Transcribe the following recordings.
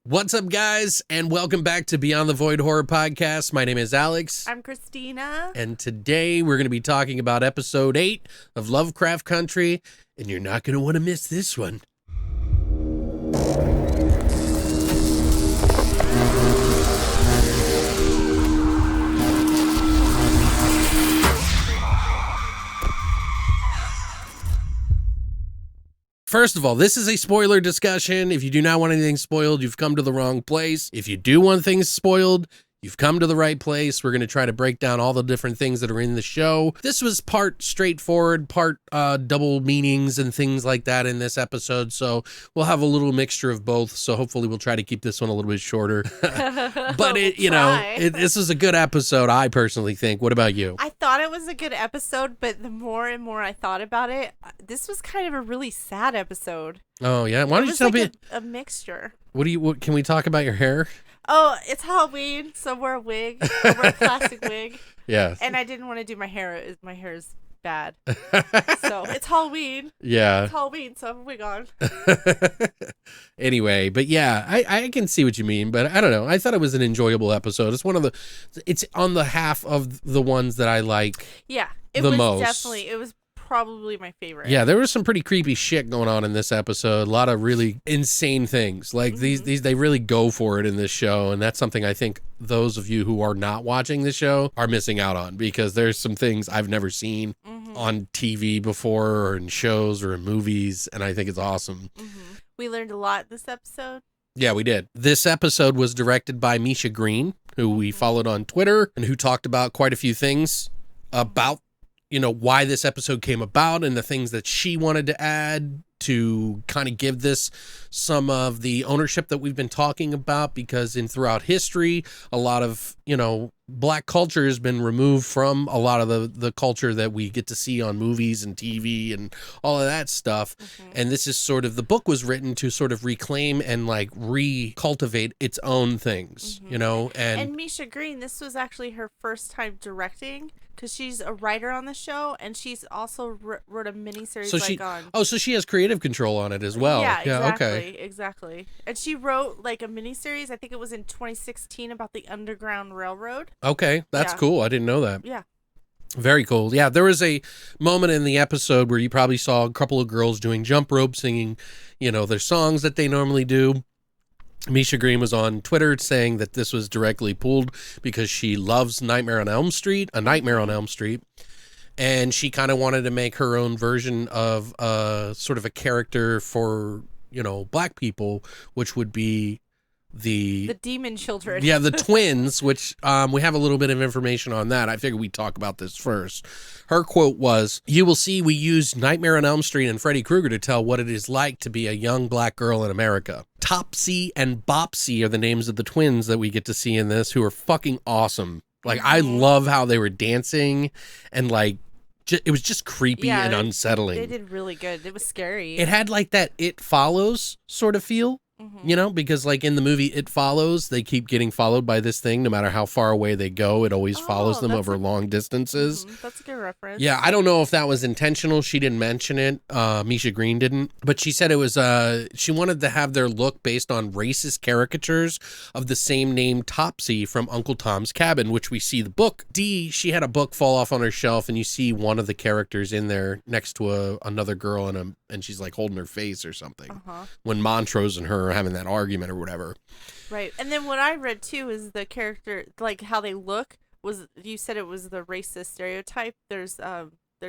What's up, guys, and welcome back to Beyond the Void Horror Podcast. My name is Alex. I'm Christina. And today we're going to be talking about episode 8 of Lovecraft Country, and you're not going to want to miss this one. First of all, this is a spoiler discussion. If you do not want anything spoiled, you've come to the wrong place. If you do want things spoiled, you've come to the right place. We're going to try to break down all the different things that are in the show. This was part straightforward, part double meanings and things like that in this episode. So we'll have a little mixture of both. So hopefully we'll try to keep this one a little bit shorter. But this is a good episode, I personally think. What about you? I thought it was a good episode, but the more and more I thought about it, this was kind of a really sad episode. Oh, yeah? Why don't you tell me a mixture. What can we talk about your hair? Oh, it's Halloween, so wear a wig. I wear a classic wig. Yeah. And I didn't want to do my hair. My hair is bad. So it's Halloween. Yeah. It's Halloween, so I have a wig on. Anyway, but yeah, I can see what you mean, but I don't know. I thought it was an enjoyable episode. It's on the half of the ones that I like. Yeah. It was probably my favorite. Yeah, there was some pretty creepy shit going on in this episode. A lot of really insane things. Like these they really go for it in this show, and that's something I think those of you who are not watching the show are missing out on, because there's some things I've never seen on TV before, or in shows, or in movies, and I think it's awesome. We learned a lot this episode. Yeah, we did. This episode was directed by Misha Green, who we followed on Twitter, and who talked about quite a few things about why this episode came about and the things that she wanted to add to kind of give this some of the ownership that we've been talking about, because throughout history, a lot of, Black culture has been removed from a lot of the culture that we get to see on movies and TV and all of that stuff. And this is the book was written to sort of reclaim and recultivate its own things, And Misha Green, this was actually her first time directing, because she's a writer on the show, and she's also wrote a miniseries so she has creative control on it as well. Exactly. And she wrote a miniseries, I think it was in 2016, about the Underground Railroad. Okay, that's cool. I didn't know that. Yeah. Very cool. Yeah, there was a moment in the episode where you probably saw a couple of girls doing jump rope, singing, their songs that they normally do. Misha Green was on Twitter saying that this was directly pulled because she loves A Nightmare on Elm Street, and she kind of wanted to make her own version of sort of a character for, Black people, which would be the demon children. Yeah, the twins, which we have a little bit of information on that. I figured we'd talk about this first. Her quote was, "You will see we used Nightmare on Elm Street and Freddy Krueger to tell what it is like to be a young Black girl in America." Topsy and Bopsy are the names of the twins that we get to see in this, who are fucking awesome. I love how they were dancing, and it was just creepy and unsettling. They did really good. It was scary. It had that It Follows sort of feel. Because in the movie It Follows, they keep getting followed by this thing. No matter how far away they go, it always follows them over long distances. That's a good reference. Yeah, I don't know if that was intentional. She didn't mention it. Misha Green didn't. But she said it was, she wanted to have their look based on racist caricatures of the same name Topsy from Uncle Tom's Cabin, which we see the book. She had a book fall off on her shelf, and you see one of the characters in there next to another girl, and she's holding her face or something. When Montrose and her are having that argument or whatever. Right. And then what I read too is the character, how they look, was, you said it was the racist stereotype. There's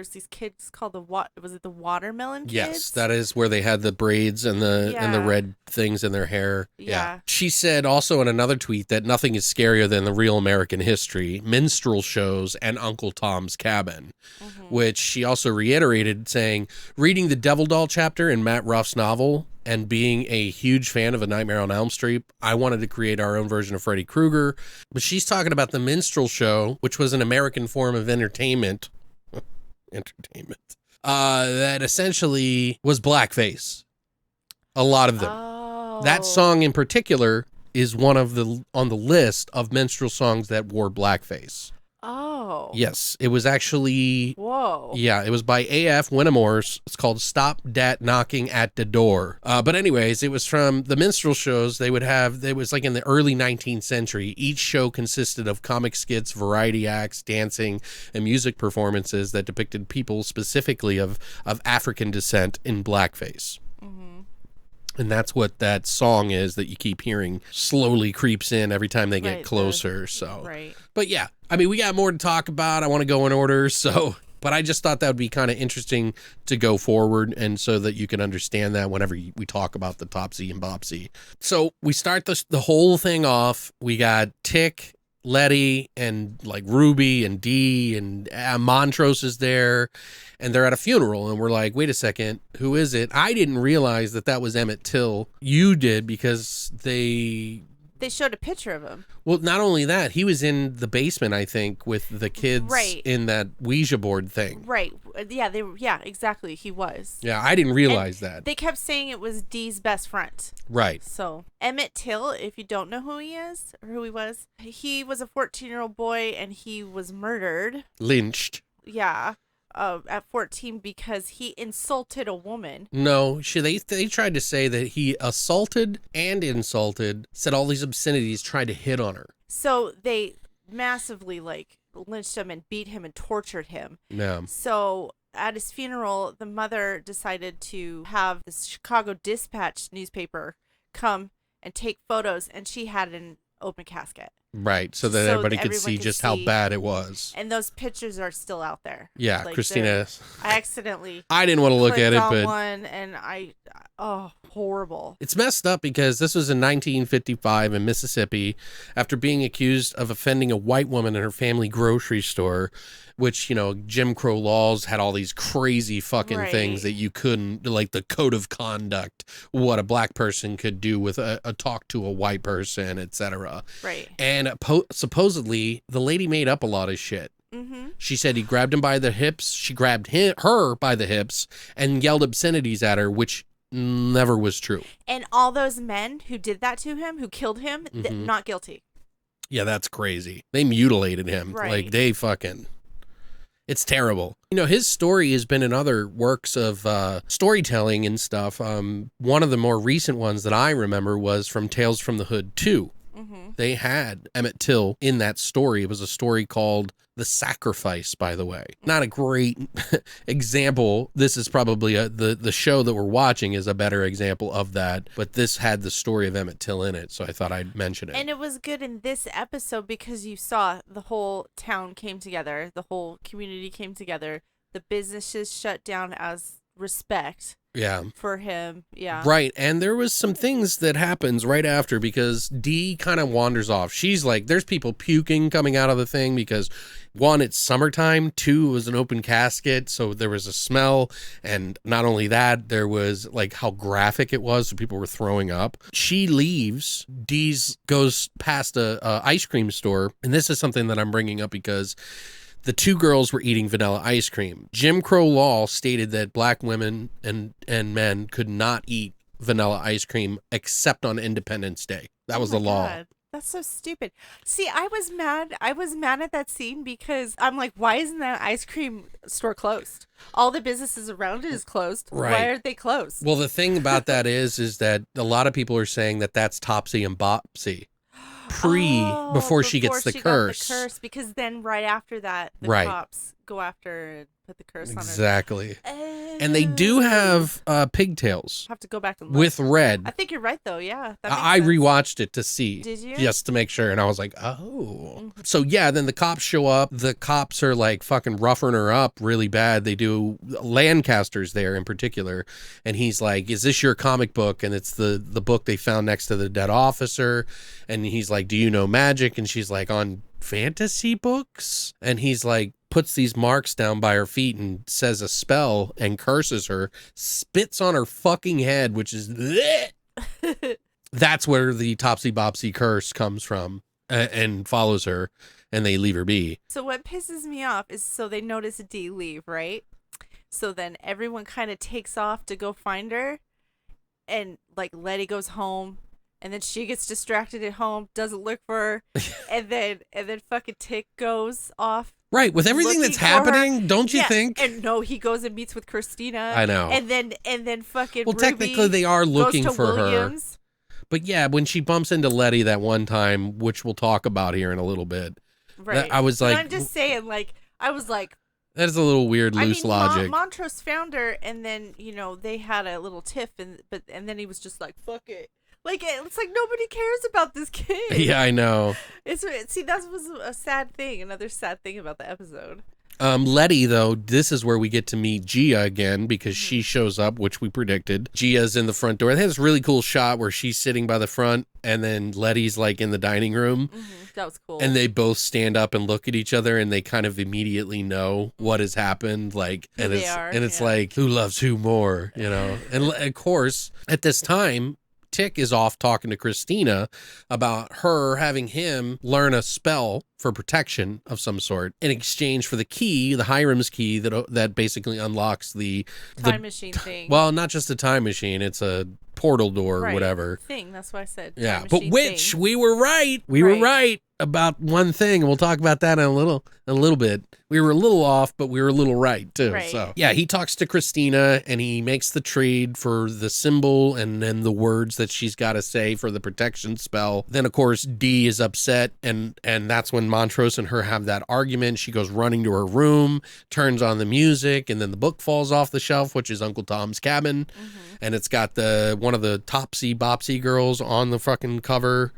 these kids called the watermelon kids? Yes, that is where they had the braids and the red things in their hair. Yeah. She said also in another tweet that nothing is scarier than the real American history, minstrel shows, and Uncle Tom's Cabin, which she also reiterated, saying, "Reading the Devil Doll chapter in Matt Ruff's novel and being a huge fan of A Nightmare on Elm Street, I wanted to create our own version of Freddy Krueger." But she's talking about the minstrel show, which was an American form of entertainment that essentially was blackface. A lot of them. That song in particular is one of on the list of minstrel songs that wore blackface. Oh. Yes, it was actually. Whoa. Yeah, it was by A.F. Winnemore. It's called Stop Dat Knocking at the Door. But anyways, it was from the minstrel shows they would have. It was like in the early 19th century. Each show consisted of comic skits, variety acts, dancing, and music performances that depicted people specifically of African descent in blackface. Mm-hmm. And that's what that song is that you keep hearing slowly creeps in every time they get closer. But yeah, I mean, we got more to talk about. I want to go in order. But I just thought that would be kind of interesting to go forward and so that you can understand that whenever we talk about the Topsy and Bopsy. So we start the whole thing off. We got Tick, Letty, and like Ruby and Dee and Montrose is there, and they're at a funeral, and we're like, wait a second, who is it? I didn't realize that was Emmett Till. You did, because they showed a picture of him. Well, not only that, he was in the basement, I think, with the kids in that Ouija board thing. Right. Yeah, exactly. He was. Yeah, I didn't realize that. They kept saying it was Dee's best friend. Right. So, Emmett Till, if you don't know who he is or who he was a 14-year-old boy and he was murdered. Lynched. Yeah. At 14 because he insulted a woman. No, they tried to say that he assaulted and insulted, said all these obscenities, tried to hit on her. So they massively lynched him and beat him and tortured him. Yeah. So at his funeral, the mother decided to have the Chicago Dispatch newspaper come and take photos, and she had an open casket. Right, so that everybody could see just how bad it was. And those pictures are still out there. Yeah, Christina. I accidentally. I didn't want to look at it, but one, and horrible. It's messed up because this was in 1955 in Mississippi, after being accused of offending a white woman in her family grocery store, which, Jim Crow laws had all these crazy fucking things that you couldn't, like the code of conduct, what a black person could do with a talk to a white person, etc. Right. And supposedly the lady made up a lot of shit. Mm-hmm. She said he grabbed him by the hips. She grabbed her by the hips and yelled obscenities at her, which never was true. And all those men who did that to him, who killed him, not guilty. Yeah, that's crazy. They mutilated him. Right. Like, they fucking... It's terrible. His story has been in other works of storytelling and stuff. One of the more recent ones that I remember was from Tales from the Hood 2. Mm-hmm. They had Emmett Till in that story. It was a story called The Sacrifice, by the way. Not a great example. This is probably the show that we're watching is a better example of that. But this had the story of Emmett Till in it, so I thought I'd mention it. And it was good in this episode because you saw the whole town came together. The whole community came together. The businesses shut down as respect. Yeah. For him, yeah. Right, and there was some things that happens right after because Dee kind of wanders off. She's like, there's people puking coming out of the thing because, one, it's summertime. Two, it was an open casket, so there was a smell. And not only that, there was like how graphic it was, so people were throwing up. She leaves. Dee goes past a ice cream store, and this is something that I'm bringing up because the two girls were eating vanilla ice cream. Jim Crow law stated that black women and men could not eat vanilla ice cream except on Independence Day. That was the law. God. That's so stupid. See, I was mad. I was mad at that scene because I'm like, why isn't that ice cream store closed? All the businesses around it is closed. Right. Why aren't they closed? Well, the thing about that is that a lot lot are saying that that's Topsy and Bopsy. Before she gets the curse. Because then right after that, the cops go after and put the curse on her. Exactly. And they do have pigtails. Have to go back and look. With red. I think you're right though. Yeah. I rewatched it to see. Did you? Just to make sure. And I was like, oh. Mm-hmm. So yeah, then the cops show up. The cops are like fucking roughing her up really bad. They do. Lancaster's there in particular. And he's like, is this your comic book? And it's the book they found next to the dead officer. And he's like, do you know magic? And she's like, on fantasy books? And he's like, puts these marks down by her feet and says a spell and curses her, spits on her fucking head, which is that's where the Topsy Bopsy curse comes from, and follows her, and they leave her be. So what pisses me off is so they notice Dee leave, right? So then everyone kind of takes off to go find her, and like Letty goes home. And then she gets distracted at home, doesn't look for her, and then fucking Tick goes off. Right, with everything that's happening, don't you think? And no, he goes and meets with Christina. I know. And then fucking well, Ruby technically they are looking goes to for Williams. her. But yeah, when she bumps into Letty that one time, which we'll talk about here in a little bit, right? I was like, I'm just saying, like, I was like, that is a little weird, loose logic. Montrose found her, and then they had a little tiff, and then he was just like, fuck it. Like, it's like nobody cares about this kid. Yeah, I know. See, that was a sad thing. Another sad thing about the episode. Letty, though, this is where we get to meet Gia again because she shows up, which we predicted. Gia's in the front door. They have this really cool shot where she's sitting by the front and then Letty's like in the dining room. That was cool. And they both stand up and look at each other and they kind of immediately know what has happened. Like, and it's like, who loves who more, And of course, at this time, Tick is off talking to Christina about her having him learn a spell for protection of some sort in exchange for the key, the Hiram's key that basically unlocks the time machine thing. Well, not just a time machine; it's a portal door or whatever thing. That's why I said yeah. But which thing. We were right. We were right about one thing, and we'll talk about that in a little bit. We were a little off, but we were a little right too. Right. So yeah, he talks to Christina and he makes the trade for the symbol and then the words that she's got to say for the protection spell. Then of course Dee is upset and that's when Montrose and her have that argument. She goes running to her room, turns on the music, and then the book falls off the shelf, which is Uncle Tom's Cabin, and it's got one of the Topsy Bopsy girls on the fucking cover.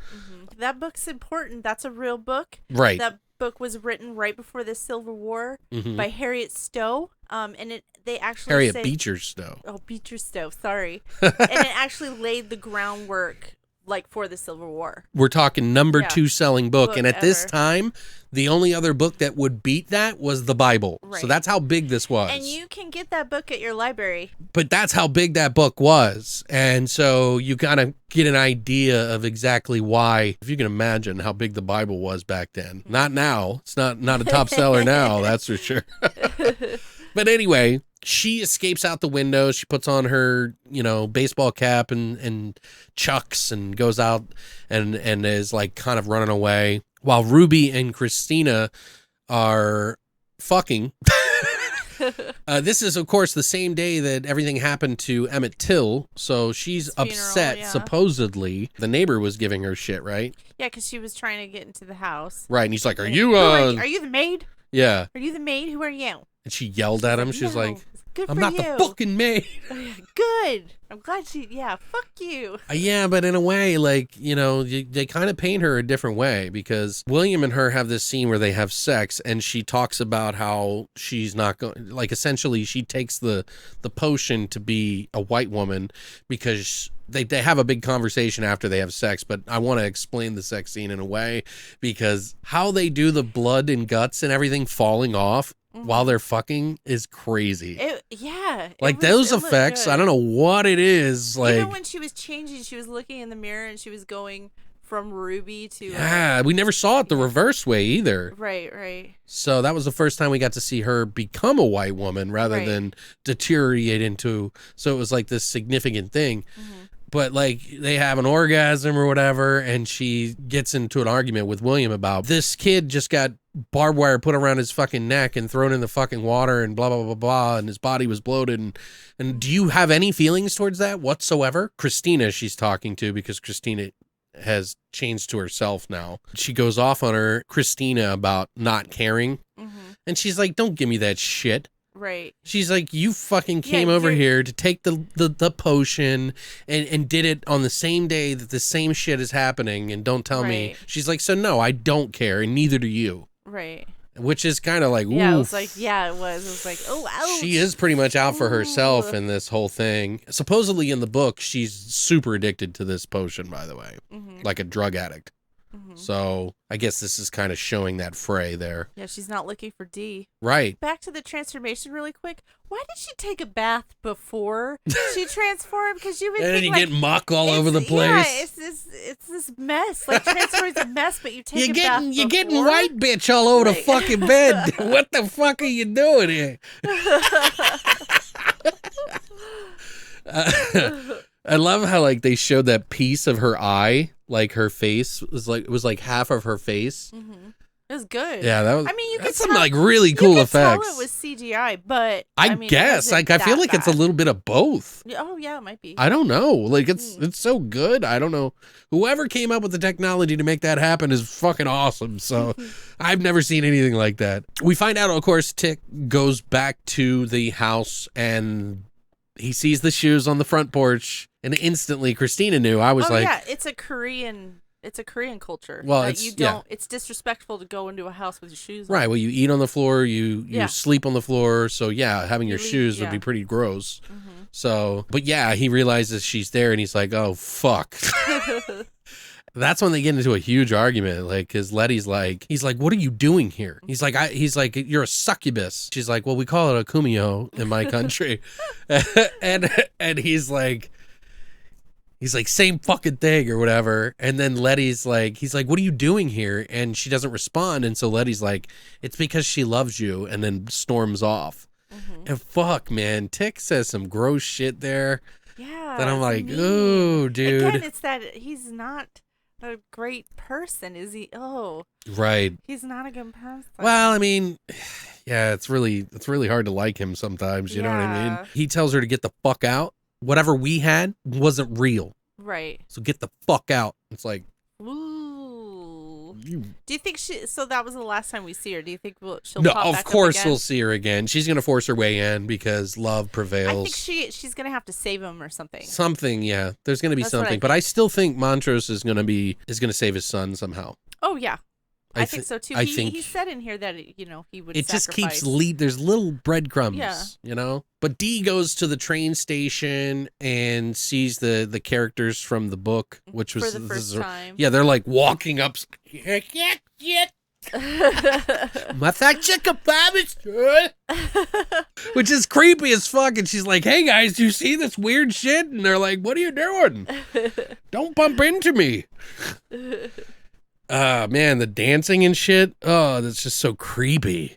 That book's important. That's a real book. Right. That book was written right before the Civil War by Harriet Stowe. And they actually Harriet Beecher Stowe. Oh, Beecher Stowe. Sorry. And it actually laid the groundwork for the Civil War. We're talking number 2 selling book. And at this time, the only other book that would beat that was the Bible. Right. So that's how big this was. And you can get that book at your library. But that's how big that book was. And so you kind of get an idea of exactly why, if you can imagine how big the Bible was back then. Not now. It's not a top seller now, that's for sure. But anyway, she escapes out the window. She puts on her, baseball cap and chucks and goes out and is like kind of running away while Ruby and Christina are fucking. This is, of course, the same day that everything happened to Emmett Till. So she's upset, supposedly. The neighbor was giving her shit, right? Yeah, because she was trying to get into the house. Right. And he's like, are you the maid? Yeah. Are you the maid? Who are you? And she yelled at him. She's like, good I'm not the fucking maid. Good. I'm glad fuck you. Yeah, but in a way, they kind of paint her a different way because William and her have this scene where they have sex and she talks about how she's not going, essentially she takes the potion to be a white woman because they have a big conversation after they have sex, but I want to explain the sex scene in a way because how they do the blood and guts and everything falling off while they're fucking is crazy. Those effects, I don't know what it is. Even when she was changing, she was looking in the mirror and she was going from Ruby to... Yeah, we never saw it the reverse way either. Right. So that was the first time we got to see her become a white woman rather than deteriorate into... So it was like this significant thing. But they have an orgasm or whatever, and she gets into an argument with William about this kid just got barbed wire put around his fucking neck and thrown in the fucking water and blah, blah, blah, blah, and his body was bloated. And do you have any feelings towards that whatsoever? Christina she's talking to because Christina has changed to herself now. She goes off on her, Christina, about not caring. And she's like, don't give me that shit. Right. She's like, you fucking came over here to take the potion and did it on the same day that the same shit is happening and don't tell me. She's like, so no, I don't care and neither do you. Right. Which is kind of like, ooh. Yeah, it was like, it was like, oh, ouch. She is pretty much out for herself in this whole thing. Supposedly in the book, she's super addicted to this potion, by the way, like a drug addict. So I guess this is kind of showing that fray there. Yeah, she's not looking for D. Right. Back to the transformation really quick. Why did she take a bath before she transformed? Because you would and think, then you get muck all over the place. Yeah, it's this mess. Transforming is a mess, but you take a bath before. You're getting white bitch all over the fucking bed. What the fuck are you doing here? I love how like they showed that piece of her eye, like her face it was like half of her face. Mm-hmm. It was good. Yeah, that was. I mean, you could some tell, like really cool you could effects. tell it was CGI, but I mean, guess like I feel like it's a little bit of both. Oh yeah, it might be. I don't know. Like it's so good. I don't know. Whoever came up with the technology to make that happen is fucking awesome. So I've never seen anything like that. We find out, of course, Tick goes back to the house and he sees the shoes on the front porch, and instantly Christina knew. I was like, yeah, it's a Korean culture. Well, it's disrespectful to go into a house with your shoes on. Right. Well, you eat on the floor, you sleep on the floor. So yeah, having your shoes would be pretty gross. Mm-hmm. So, but yeah, he realizes she's there and he's like, oh, fuck. That's when they get into a huge argument. Like, cause Letty's like, he's like, what are you doing here? He's like, you're a succubus. She's like, well, we call it a kumio in my country. and he's like, same fucking thing or whatever. And then he's like, what are you doing here? And she doesn't respond. And so Letty's like, it's because she loves you, and then storms off. Mm-hmm. And fuck, man, Tick says some gross shit there. Yeah. That I'm like, ooh, dude. Again, it's that he's not a great person, is he? Oh. Right. He's not a good person. Well, I mean, yeah, it's really hard to like him sometimes. You know what I mean? He tells her to get the fuck out. Whatever we had wasn't real. Right. So get the fuck out. It's like, ooh. Do you think so that was the last time we see her? Do you think she'll no, pop back of course up again? we'll see her again. She's going to force her way in because love prevails. I think she's going to have to save him or something. Something, yeah. There's going to be something. But I still think Montrose is going to save his son somehow. Oh, yeah. I think so too. He said in here that he would. It just keeps there's little breadcrumbs, yeah. But Dee goes to the train station and sees the characters from the book, which was for the first time. Yeah, they're like walking up. Which is creepy as fuck. And she's like, "Hey guys, do you see this weird shit?" And they're like, "What are you doing? Don't bump into me." Man, the dancing and shit. Oh, that's just so creepy.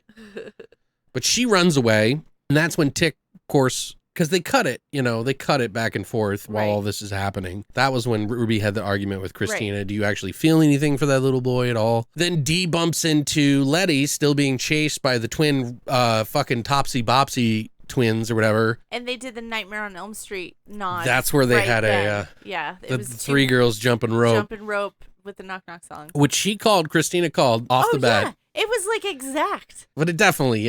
But she runs away, and that's when Tick, of course, because they cut it back and forth while all this is happening. That was when Ruby had the argument with Christina. Right. Do you actually feel anything for that little boy at all? Then Dee bumps into Letty, still being chased by the twin fucking Topsy Bopsy twins or whatever. And they did the Nightmare on Elm Street nod. That's where they had it was three girls jumping rope. With the knock knock song, which Christina called off the bat. It was like exact. But it definitely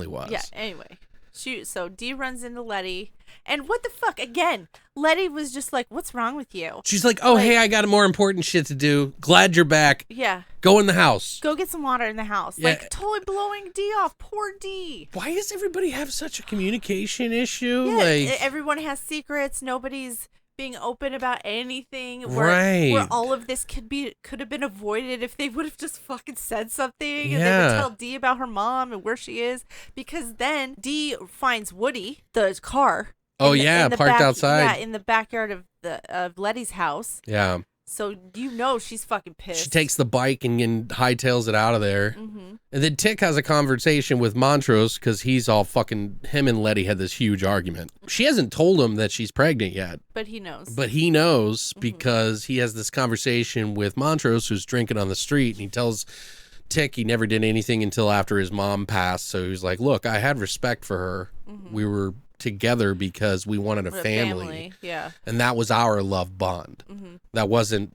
was. Yeah. Anyway, so Dee runs into Letty, and what the fuck? Again, Letty was just like, "What's wrong with you?" She's like, "Oh, hey, I got more important shit to do. Glad you're back. Yeah. Go in the house. Go get some water in the house." Yeah. Like totally blowing Dee off. Poor Dee. Why does everybody have such a communication issue? Yeah, like everyone has secrets. Nobody's being open about anything, right? Where all of this could have been avoided if they would have just fucking said something, and they would tell Dee about her mom and where she is. Because then Dee finds Woody, the car. Parked outside. Yeah, in the backyard of Letty's house. Yeah. So she's fucking pissed. She takes the bike and hightails it out of there. Mm-hmm. And then Tick has a conversation with Montrose because he's all fucking, him and Letty had this huge argument. She hasn't told him that she's pregnant yet. But he knows. Because he has this conversation with Montrose, who's drinking on the street, and he tells Tick he never did anything until after his mom passed. So he's like, look, I had respect for her. Mm-hmm. We were together because we wanted a family. Yeah. And that was our love bond. Mm-hmm. It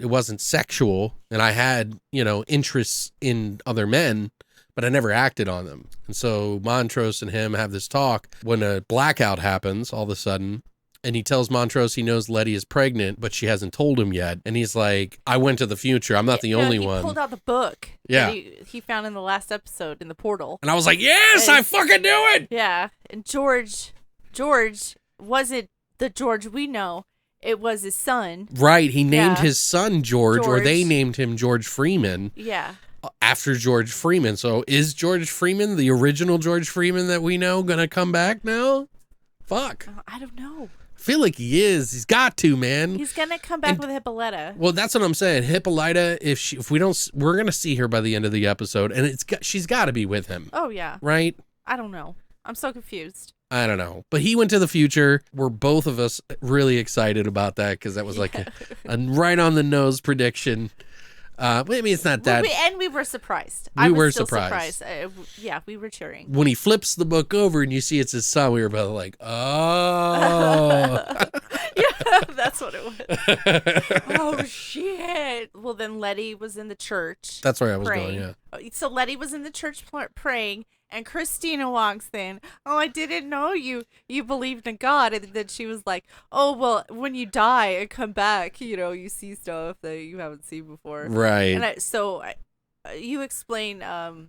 wasn't sexual, and I had, interests in other men, but I never acted on them. And so Montrose and him have this talk when a blackout happens all of a sudden, and he tells Montrose he knows Letty is pregnant, but she hasn't told him yet. And he's like, I went to the future. I'm not the only one. He pulled out the book. Yeah. He found in the last episode in the portal. And I was like, yes, I fucking knew it. Yeah. And George wasn't the George we know. It was his son. Right. He named his son George, or they named him George Freeman. Yeah. After George Freeman. So is George Freeman, the original George Freeman that we know, going to come back now? Fuck. I don't know. I feel like he is. He's got to, man. He's going to come back with Hippolyta. Well, that's what I'm saying. Hippolyta, if we don't, we're going to see her by the end of the episode, and she's got to be with him. Oh, yeah. Right? I don't know. I'm so confused. I don't know. But he went to the future. We're both of us really excited about that because that was like a right on the nose prediction. I mean, it's not that. And we were surprised. We were surprised. Yeah, we were cheering. When he flips the book over and you see it's his son, we were both like, oh. Yeah, that's what it was. Oh, shit. Well, then Letty was in the church. That's where I was praying. going, yeah. So Letty was in the church praying, and Christina walks in. Oh, I didn't know you believed in God. And then she was like, oh, well, when you die and come back, you see stuff that you haven't seen before. Right. And you explain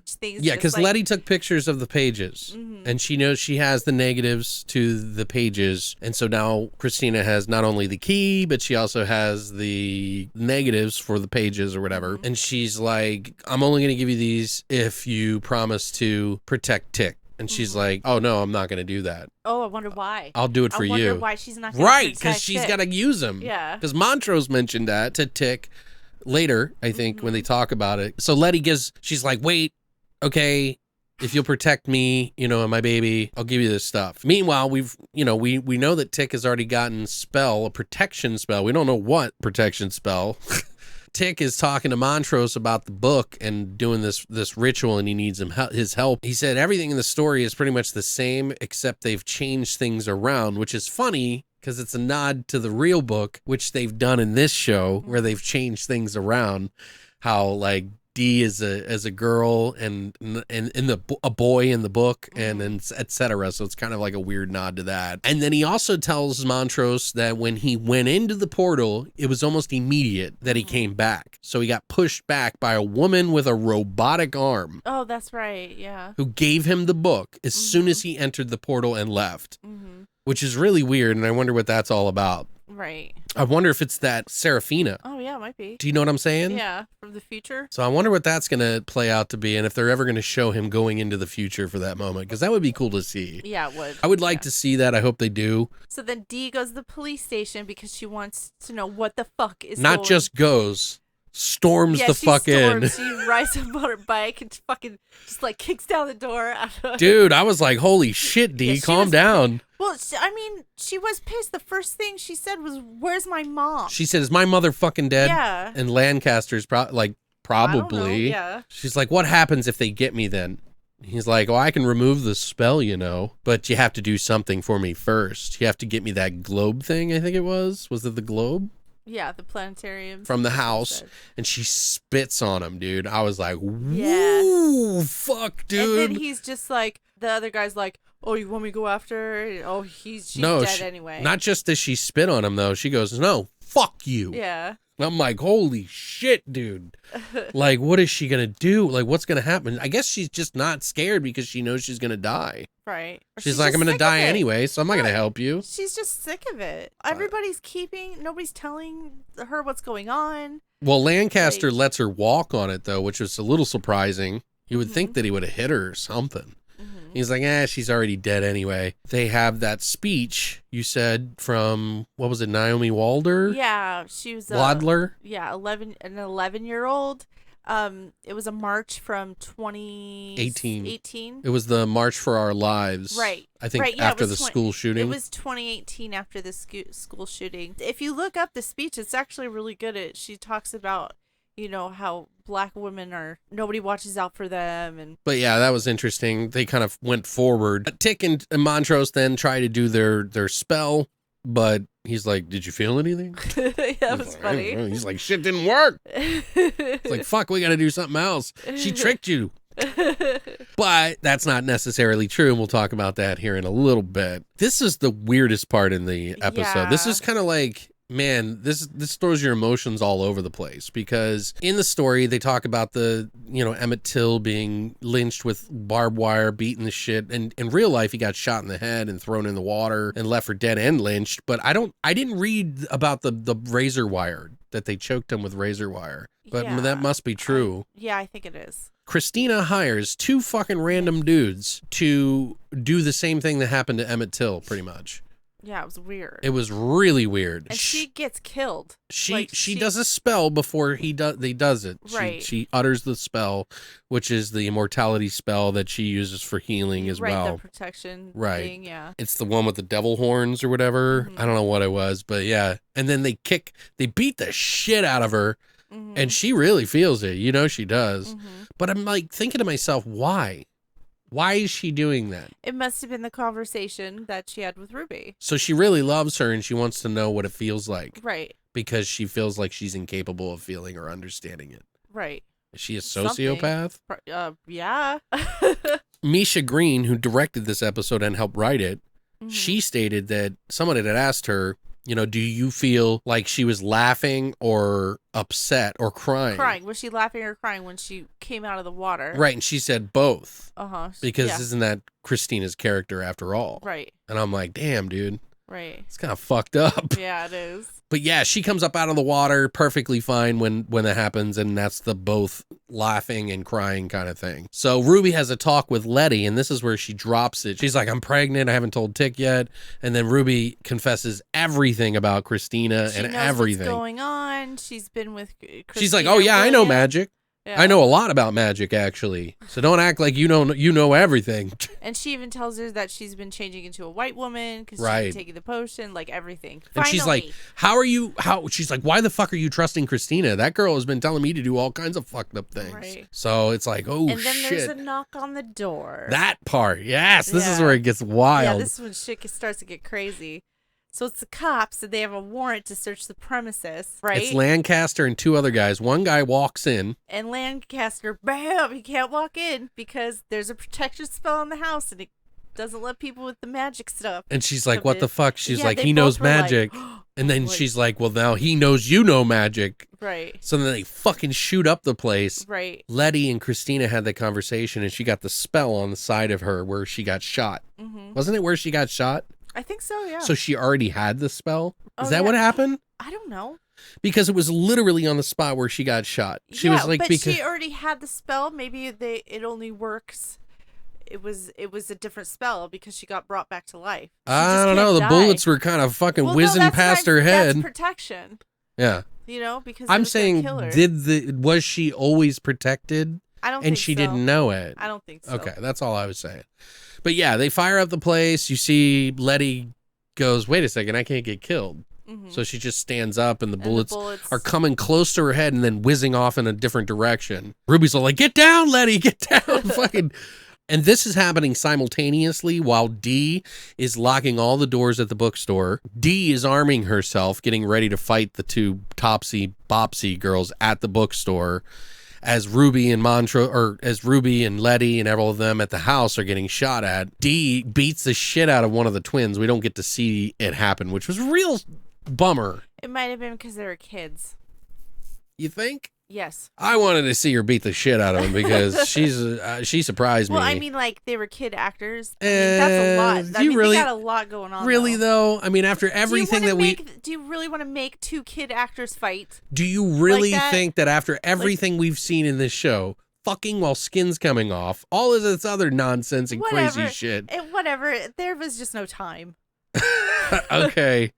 things. Yeah, because Letty took pictures of the pages, and she knows she has the negatives to the pages. And so now Christina has not only the key, but she also has the negatives for the pages or whatever. And she's like, I'm only going to give you these if you promise to protect Tick. And she's like, oh, no, I'm not going to do that. Oh, I wonder why. I'll do it for you. I wonder why she's not going to Right, because she's got to use them. Yeah. Because Montrose mentioned that to Tick later, I think, when they talk about it. So Letty she's like, wait, okay, if you'll protect me, and my baby, I'll give you this stuff. Meanwhile, we know that Tick has already gotten a protection spell. We don't know what protection spell. Tick is talking to Montrose about the book and doing this ritual, and he needs his help. He said everything in the story is pretty much the same, except they've changed things around, which is funny because it's a nod to the real book, which they've done in this show, where they've changed things around. How like Dee is a girl and a boy in the book, and etc. So it's kind of like a weird nod to that. And then he also tells Montrose that when he went into the portal, it was almost immediate that he came back. So he got pushed back by a woman with a robotic arm. Oh, that's right. Yeah. Who gave him the book as soon as he entered the portal and left. Which is really weird, and I wonder what that's all about. Right. I wonder if it's that Serafina. Oh, yeah, it might be. Do you know what I'm saying? Yeah, from the future. So I wonder what that's going to play out to be, and if they're ever going to show him going into the future for that moment, because that would be cool to see. Yeah, it would. I would like to see that. I hope they do. So then Dee goes to the police station because she wants to know what the fuck is Not going. just goes, storms the fuck in. She rides up on her bike and fucking just like kicks down the door. Dude, I was like, holy shit, Dee, calm down. Well, she was pissed. The first thing she said was, "Where's my mom?" She said, "Is my mother fucking dead?" Yeah. And Lancaster's probably. I don't know, yeah. She's like, "What happens if they get me then?" He's like, "Oh, I can remove the spell, but you have to do something for me first. You have to get me that globe thing, I think it was. Was it the globe?" Yeah, the planetarium. From the house, and she spits on him, dude. I was like, woo, fuck, dude. And then he's just like, the other guy's like, oh, you want me to go after her? Oh, she's dead anyway. Not just does she spit on him, though. She goes, no, fuck you. Yeah. I'm like, holy shit, dude. Like, what is she going to do? Like, what's going to happen? I guess she's just not scared because she knows she's going to die. Right. She's like, I'm going to die anyway, so I'm not going to help you. She's just sick of it. Nobody's telling her what's going on. Well, Lancaster lets her walk on it, though, which was a little surprising. You would think that he would have hit her or something. He's like, she's already dead anyway. They have that speech, you said, from, what was it, Naomi Walder? Yeah, she was... Wadler? Yeah, an 11-year-old. It was a march from 2018. It was the March for Our Lives. Right. I think after the school shooting. It was 2018 after the school shooting. If you look up the speech, it's actually really good. She talks about, how black women nobody watches out for them. But yeah, that was interesting. They kind of went forward. Tick and Montrose then try to do their spell, but he's like, did you feel anything? Yeah, that was funny. He's like, shit didn't work. It's like, fuck, we got to do something else. She tricked you. But that's not necessarily true, and we'll talk about that here in a little bit. This is the weirdest part in the episode. Yeah. This is kind of like... Man, this throws your emotions all over the place, because in the story they talk about the Emmett Till being lynched with barbed wire, beaten the shit, and in real life he got shot in the head and thrown in the water and left for dead and lynched. But I didn't read about the razor wire, that they choked him with razor wire. But that must be true. Yeah, I think it is. Christina hires two fucking random dudes to do the same thing that happened to Emmett Till, pretty much. Yeah, it was weird. It was really weird. And she gets killed. She does a spell before he does it. Right. She utters the spell, which is the immortality spell that she uses for healing as well. Right, the protection thing, yeah. It's the one with the devil horns or whatever. Mm-hmm. I don't know what it was, but yeah. And then they beat the shit out of her, and she really feels it. You know she does. Mm-hmm. But I'm like thinking to myself, why? Why is she doing that? It must have been the conversation that she had with Ruby. So she really loves her and she wants to know what it feels like. Right. Because she feels like she's incapable of feeling or understanding it. Right. Is she a sociopath? Yeah. Misha Green, who directed this episode and helped write it, she stated that someone had asked her, you know, do you feel like she was laughing or upset or crying? Crying. Was she laughing or crying when she came out of the water? Right. And she said both. Uh-huh. Because isn't that Christina's character after all? Right. And I'm like, damn, dude. Right. It's kind of fucked up. Yeah, it is. But yeah, she comes up out of the water perfectly fine when that happens, and that's the both laughing and crying kind of thing. So Ruby has a talk with Letty, and this is where she drops it. She's like, I'm pregnant, I haven't told Tick yet. And then Ruby confesses everything about Christina and everything. What's going on. She's been with Christina. She's like, oh yeah, I know magic. Yeah. I know a lot about magic, actually. So don't act like you know everything. And she even tells her that she's been changing into a white woman because she's been taking the potion, like everything. And she's like, she's like, why the fuck are you trusting Christina? That girl has been telling me to do all kinds of fucked up things. Right. So it's like, oh, shit. And then there's a knock on the door. That part, yes. This is where it gets wild. Yeah, this is when shit starts to get crazy. So it's the cops, and they have a warrant to search the premises, right? It's Lancaster and two other guys. One guy walks in. And Lancaster, bam, he can't walk in because there's a protection spell in the house, and it doesn't let people with the magic stuff. And she's like, what the fuck? She's like, he knows magic. Like, and then she's like, well, now he knows you know magic. Right. So then they fucking shoot up the place. Right. Letty and Christina had the conversation, and she got the spell on the side of her where she got shot. Mm-hmm. Wasn't it where she got shot? I think so, yeah. So she already had the spell? Is that what happened? I don't know. Because it was literally on the spot where she got shot. She was like, but she already had the spell. Maybe it only works. It was a different spell because she got brought back to life. I don't know. The bullets were kind of fucking whizzing past her head. That's protection. Yeah. You know, because I'm saying, was she always protected? I don't think so. And she didn't know it. I don't think so. Okay, that's all I was saying. But yeah, they fire up the place. You see Letty goes, wait a second, I can't get killed. Mm-hmm. So she just stands up and the bullets are coming close to her head and then whizzing off in a different direction. Ruby's all like, get down, Letty, get down. Fucking. And this is happening simultaneously while Dee is locking all the doors at the bookstore. Dee is arming herself, getting ready to fight the two Topsy Bopsy girls at the bookstore. As Ruby and Letty and all of them at the house are getting shot at, Dee beats the shit out of one of the twins. We don't get to see it happen, which was a real bummer. It might have been because they were kids. You think? Yes. I wanted to see her beat the shit out of him because she surprised me. Well, I mean, like, they were kid actors. I mean, that's a lot. They got a lot going on. Really, though? I mean, after everything do you really want to make two kid actors fight? Do you really think that after everything we've seen in this show, fucking while skin's coming off, all of this other nonsense and crazy shit? Whatever. There was just no time. Okay.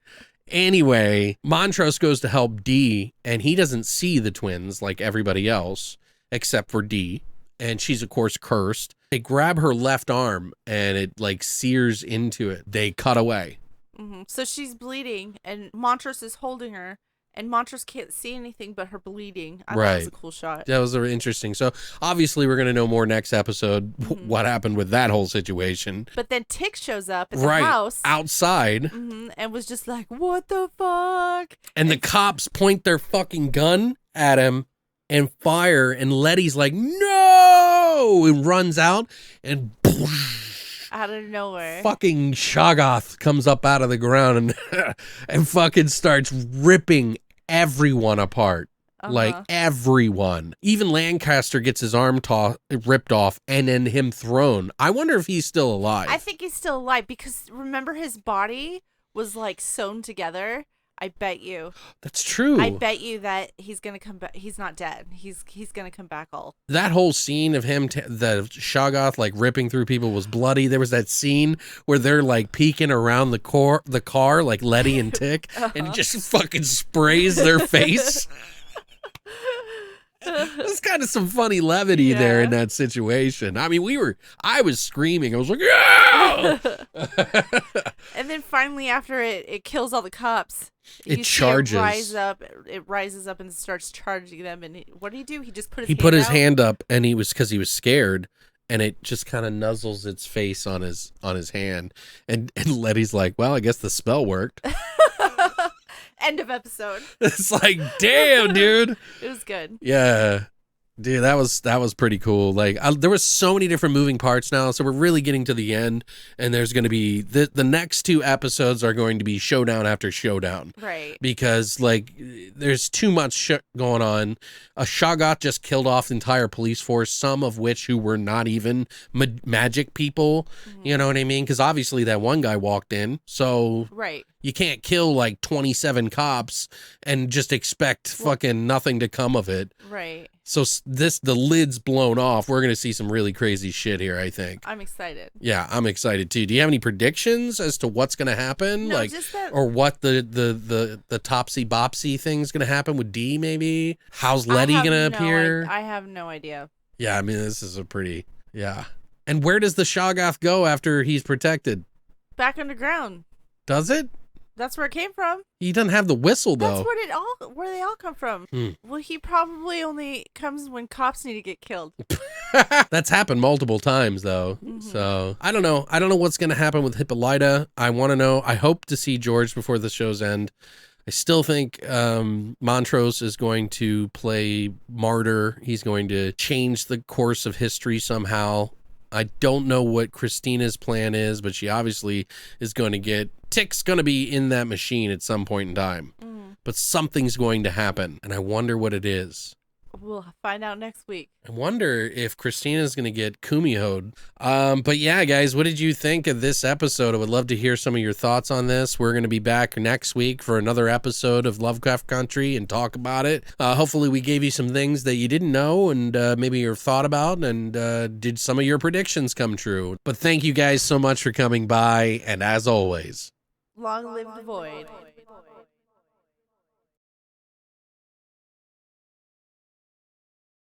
Anyway, Montrose goes to help Dee, and he doesn't see the twins like everybody else, except for Dee, and she's, of course, cursed. They grab her left arm, and it, like, sears into it. They cut away. Mm-hmm. So she's bleeding, and Montrose is holding her, and Montrose can't see anything but her bleeding. I thought that was a cool shot. That was interesting. So, obviously, we're going to know more next episode what happened with that whole situation. But then Tick shows up at the house. Outside. And was just like, what the fuck? And the cops point their fucking gun at him and fire. And Letty's like, no! And runs out. And out of nowhere, fucking Shoggoth comes up out of the ground and fucking starts ripping everyone apart. Like everyone. Even Lancaster gets his arm ripped off and then him thrown. I wonder if he's still alive. I think he's still alive because remember his body was like sewn together. I bet you. That's true. I bet you that he's gonna come back. He's not dead. He's gonna come back all. That whole scene of him, the Shoggoth like ripping through people was bloody. There was that scene where they're like peeking around the car like Letty and Tick, and it just fucking sprays their face. There's kind of some funny levity there in that situation. I mean, I was screaming. I was like, yeah! And then finally, after it kills all the cops, it charges. It rises up and starts charging them. And what did he do? He just put his hand up, and because he was scared, and it just kind of nuzzles its face on his hand. And Letty's like, well, I guess the spell worked. End of episode. It's like, damn, dude. It was good. Yeah. Dude, that was pretty cool. Like, there was so many different moving parts now, so we're really getting to the end, and there's going to be the next 2 episodes are going to be showdown after showdown, right? Because like, there's too much shit going on. A Shoggoth just killed off the entire police force, some of which who were not even magic people. Mm-hmm. You know what I mean? Because obviously that one guy walked in, so right. You can't kill like 27 cops and just expect fucking nothing to come of it. Right. So the lid's blown off. We're going to see some really crazy shit here, I think. I'm excited. Yeah, I'm excited too. Do you have any predictions as to what's going to happen? No, just that... Or what the topsy bopsy thing's going to happen with Dee maybe? How's Letty going to appear? I have no idea. Yeah, I mean, this is a pretty, yeah. And where does the Shoggoth go after he's protected? Back underground. Does it? That's where it came from. He doesn't have the whistle, though. That's where they all come from. Well, he probably only comes when cops need to get killed. That's happened multiple times, though. Mm-hmm. So I don't know. I don't know what's going to happen with Hippolyta. I want to know. I hope to see George before the show's end. I still think Montrose is going to play martyr. He's going to change the course of history somehow. I don't know what Christina's plan is, but she obviously is going to get... Tick's going to be in that machine at some point in time. But something's going to happen, and I wonder what it is. We'll find out next week. I wonder if Christina's going to get Kumiho'd. But yeah, guys, what did you think of this episode? I would love to hear some of your thoughts on this. We're going to be back next week for another episode of Lovecraft Country and talk about it. Hopefully we gave you some things that you didn't know and maybe you've thought about, and did some of your predictions come true. But thank you guys so much for coming by, and as always, long live the void.